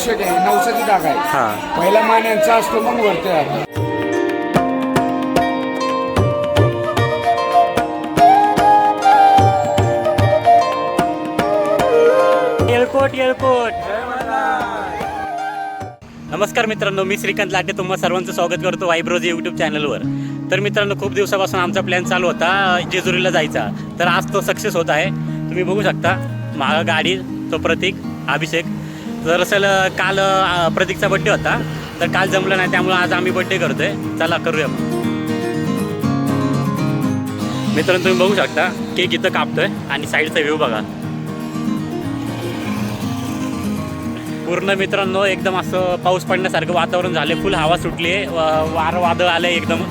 दक्षक आहे, नवसाची जागा आहे. हां. पहिला मान यांचा असतो, मग वरती आहे. येळकोट येळकोट. नमस्कार मित्रांनो, मी श्रीकांत लाटे तुम्हा सर्वांचं स्वागत करतो वायब्रोज यूट्यूब चॅनलवर. तर मित्रांनो, खूप दिवसापासून आमचा प्लॅन चालू होता जेजुरीला जायचा. तर आज तो सक्सेस होत आहे. तुम्ही बघू शकता मागं गाडी, तो प्रतीक, अभिषेक. दरअसल काल प्रतीकचा बड्डे होता, तर काल जमलं नाही, त्यामुळे आज आम्ही बड्डे करतोय. चला करूया. मित्रांनो, तुम्ही बघू शकता केक इथं कापतोय आणि साईडचा व्ह्यू बघा. पूर्ण मित्रांनो एकदम असं पाऊस पडण्यासारखं वातावरण झाले, फुल हवा सुटली आहे, वारं वादळ आलं एकदम.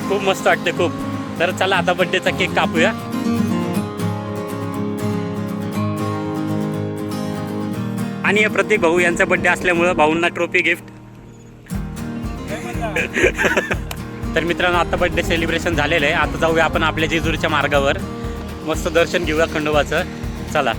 खूप मस्त वाटते खूप. तर चला आता बड्डेचा केक कापूया. आणि हे प्रतीक भाऊ यांचा बड्डे असल्यामुळं भाऊंना ट्रॉफी गिफ्ट. तर मित्रांनो, आता बड्डे सेलिब्रेशन झालेलं आहे. आता जाऊया आपण आपल्या जेजुरीच्या मार्गावर, मस्त दर्शन घेऊया खंडोबाचं. चला.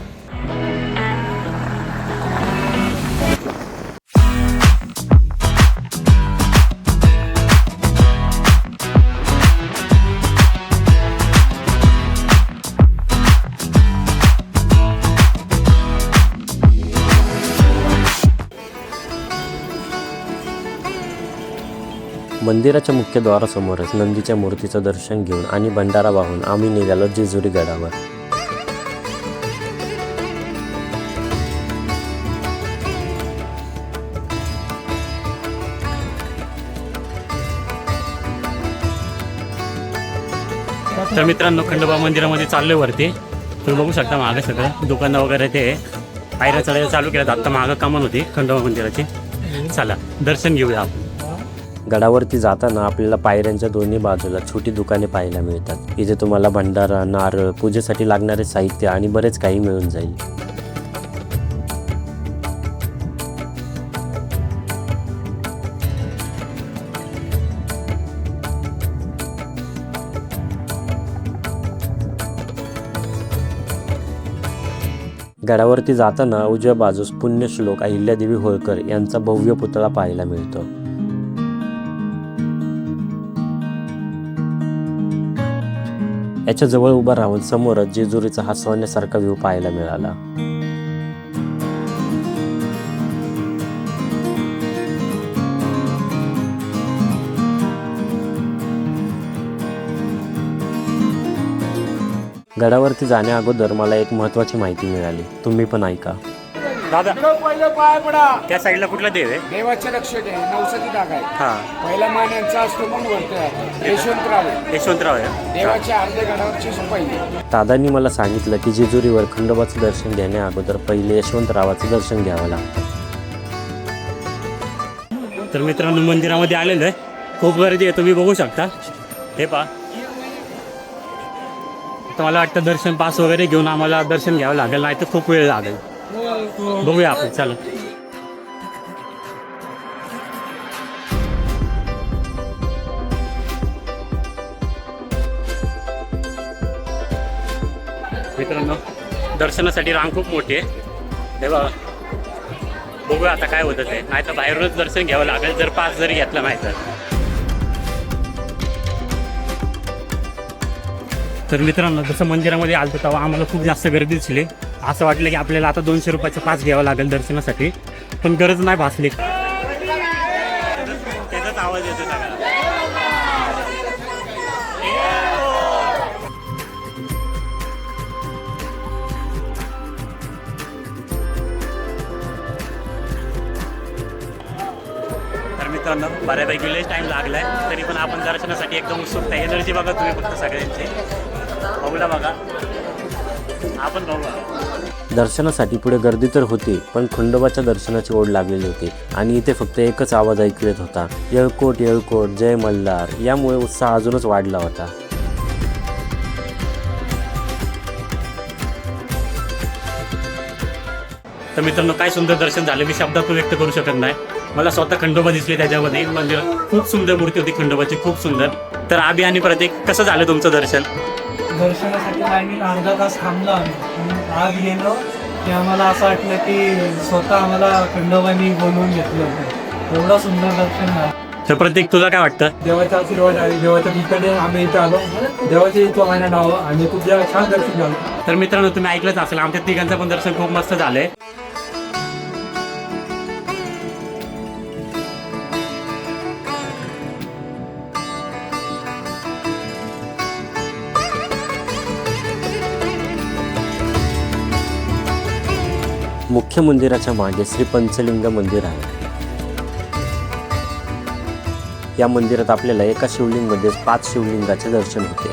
मंदिराच्या मुख्य द्वारासमोरच नंदीच्या मूर्तीचं दर्शन घेऊन आणि भंडारा वाहून आम्ही निघालो जेजुरी गडावर. तर मित्रांनो, खंडोबा मंदिरामध्ये चाललोय वरती. तुम्ही बघू शकता मागं सगळं दुकानं वगैरे ते पायऱ्या चढायला चालू केल्यात. आता मागं कमान होती खंडोबा मंदिराची. चला दर्शन घेऊया आपण. गडावरती जाताना आपल्याला पायऱ्यांच्या दोन्ही बाजूला छोटी दुकाने पाहायला मिळतात. इथे तुम्हाला भंडारा, नारळ, पूजेसाठी लागणारे साहित्य आणि बरेच काही मिळून जाईल. गडावरती जाताना उजव्या बाजूस पुण्यश्लोक अहिल्यादेवी होळकर यांचा भव्य पुतळा पाहायला मिळतो. याच्या जवळ उभा राहून समोरच जेजुरीचा हा सोन्यासारखा व्ह्यू पाहायला मिळाला. गडावरती जाण्या अगोदर मला एक महत्त्वाची माहिती मिळाली, तुम्ही पण ऐका. दादा, पहिले पाय पडा. त्या साईडला कुठला देव आहे? देवाचे रक्षक आहे, नवसाची जागा आहे. हां. पहिला मान यांचा असतो, मग वरती आहे. यशवंतराव आहे. देवाच्या अर्ध्या गडावरची सुपाई. दादांनी मला सांगितलं की जेजुरीवर खंडोबाचं दर्शन घेण्या अगोदर पहिले यशवंतरावाचं दर्शन घ्यावं लागतं. तर मित्रांनो, मंदिरामध्ये आलेलं आहे. खूप गर्दी आहे, तुम्ही बघू शकता. हे पहा, तर मला वाटतं दर्शन पास वगैरे घेऊन आम्हाला दर्शन घ्यावं लागेल, नाही तर खूप वेळ लागेल. बघूया आपण. चला. मित्रांनो, दर्शनासाठी रांग खूप मोठी आहे. तेव्हा बघूया आता काय होतं ते, नाही तर बाहेरूनच दर्शन घ्यावं लागेल जर पास जरी घेतला नाही तर. तर मित्रांनो, जसं मंदिरामध्ये आलं तेव्हा आम्हाला खूप जास्त गर्दी दिसली. असं वाटलं की आपल्याला आता 200 रुपयाचा पास घ्यावा लागेल दर्शनासाठी, पण गरज नाही भासली. त्याचाच आवाज येतो सगळा. तर मित्रांनो, बऱ्यापैकी लय टाईम लागलाय, तरी पण आपण दर्शनासाठी एकदम उत्सुकता. एनर्जी बघा तुम्ही फक्त सगळ्यांची. बघूला बघा, आपण बघूया. दर्शनासाठी पुढे गर्दी तर होती, पण खंडोबाच्या दर्शनाची ओढ लागलेली होती आणि इथे फक्त एकच आवाज ऐकू येत होता, येळकोट येळकोट जय मल्हार. यामुळे उत्साह अजूनच वाढला होता. तर मित्रांनो, काय सुंदर दर्शन झालं, मी शब्दातून व्यक्त करू शकत नाही. मला स्वतः खंडोबा दिसले त्याच्यामध्ये. मंदिरात खूप सुंदर मूर्ती होती खंडोबाची, खूप सुंदर. तर आबी आणि प्रतीक, कसं झालं तुमचं दर्शन? दर्शनासाठी लाईनीत अर्धा तास थांबलो आम्ही. आत गेलो की आम्हाला असं वाटलं की स्वतः आम्हाला खंडोबांनी बोलवून घेतलं होतं. एवढं सुंदर दर्शन झालं. तर प्रतीक तुला काय वाटतं? देवाचा आशीर्वाद आहे. देवाच्या ठिकाणी आम्ही इथं आलो. देवाच्या इथं महिना नाव आणि खूप छान दर्शन झालं. तर मित्रांनो तुम्ही ऐकलंच असेल आमच्या तिघांचं पण दर्शन खूप मस्त झालंय. मुख्य मंदिराच्या मागे श्री पंचलिंग मंदिर आहे. या मंदिरात आपल्याला एका शिवलिंगमध्ये 5 शिवलिंगाचे दर्शन होते.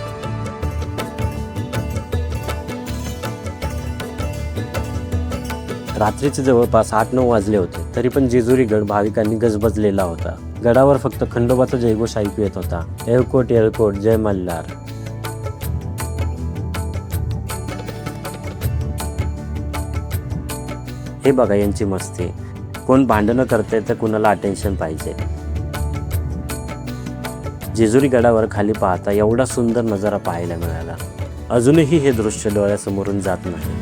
रात्रीचे जवळपास 8-9 वाजले होते तरी पण जेजुरी गड भाविकांनी गजबजलेला होता. गडावर फक्त खंडोबाचा जयघोष ऐकू येत होता. येळकोट येळकोट जय मल्हार. हे बघा यांची मस्ती. कोण भांडणं करते तर कुणाला अटेन्शन पाहिजे. जेजुरी गडावर खाली पाहता एवढा सुंदर नजारा पाहायला मिळाला. अजूनही हे दृश्य डोळ्यासमोरून जात नाही.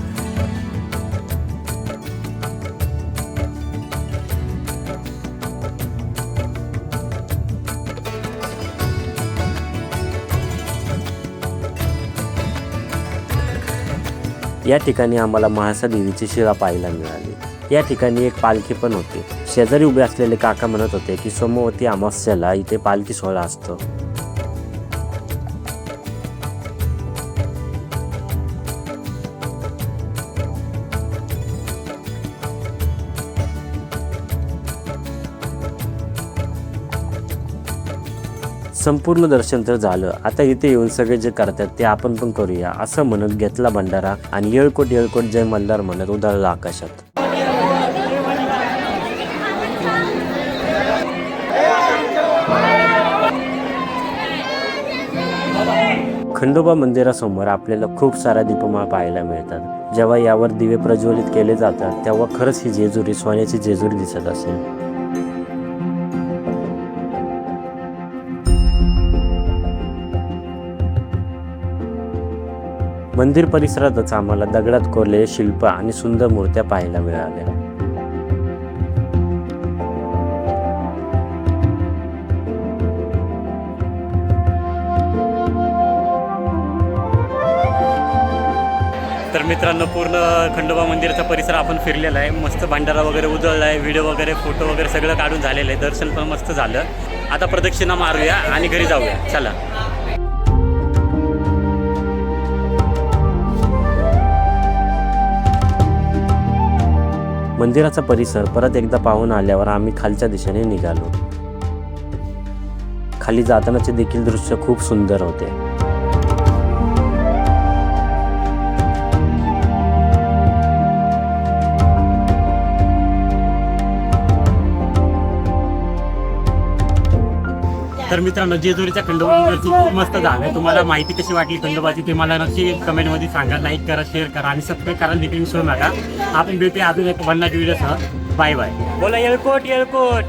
या ठिकाणी आम्हाला महासा देवीची शिळा पाहायला मिळाली. या ठिकाणी एक पालखी पण होती. शेजारी उभे असलेले काका म्हणत होते की सोमवती अमावस्याला इथे पालखी सोहळा असतो. संपूर्ण दर्शन तर झालं. आता इथे येऊन सगळे जे करतात ते आपण पण करूया असं म्हणत घेतला भंडारा आणि येळकोट येळकोट जय मल्हार म्हणत उधळला आकाशात. खंडोबा मंदिरासमोर आपल्याला खूप साऱ्या दीपमाळ पाहायला मिळतात. जेव्हा यावर दिवे प्रज्वलित केले जातात तेव्हा खरंच ही जेजुरी सोन्याची जेजुरी दिसत असेल. मंदिर परिसरातच आम्हाला दगडात कोरलेले शिल्प आणि सुंदर मूर्त्या पाहायला मिळाल्या. तर मित्रांनो पूर्ण खंडोबा मंदिराचा परिसर आपण फिरलेला आहे. मस्त भंडारा वगैरे उधळला आहे. व्हिडिओ वगैरे फोटो वगैरे सगळं काढून झालेलं आहे. दर्शन पण मस्त झालं. आता प्रदक्षिणा मारूया आणि घरी जाऊया. चला. मंदिराचा परिसर परत एकदा पाहून आल्यावर आम्ही खालच्या दिशेने निघालो. खाली जातानाचे देखील दृश्य खूप सुंदर होते. तर मित्रांनो जेजुरीच्या खंडोबा मंदिराची खूप मस्त झालं. तुम्हाला माहिती कशी वाटली खंडोबाची ते मला नक्की कमेंटमध्ये सांगा. लाईक करा, शेअर करा आणि सबस्क्राईब करायला देखील विसरू नका. आपण भेटूया अजून एक भन्नाट व्हिडिओसह. Bye bye. बोला येळकोट येळकोट.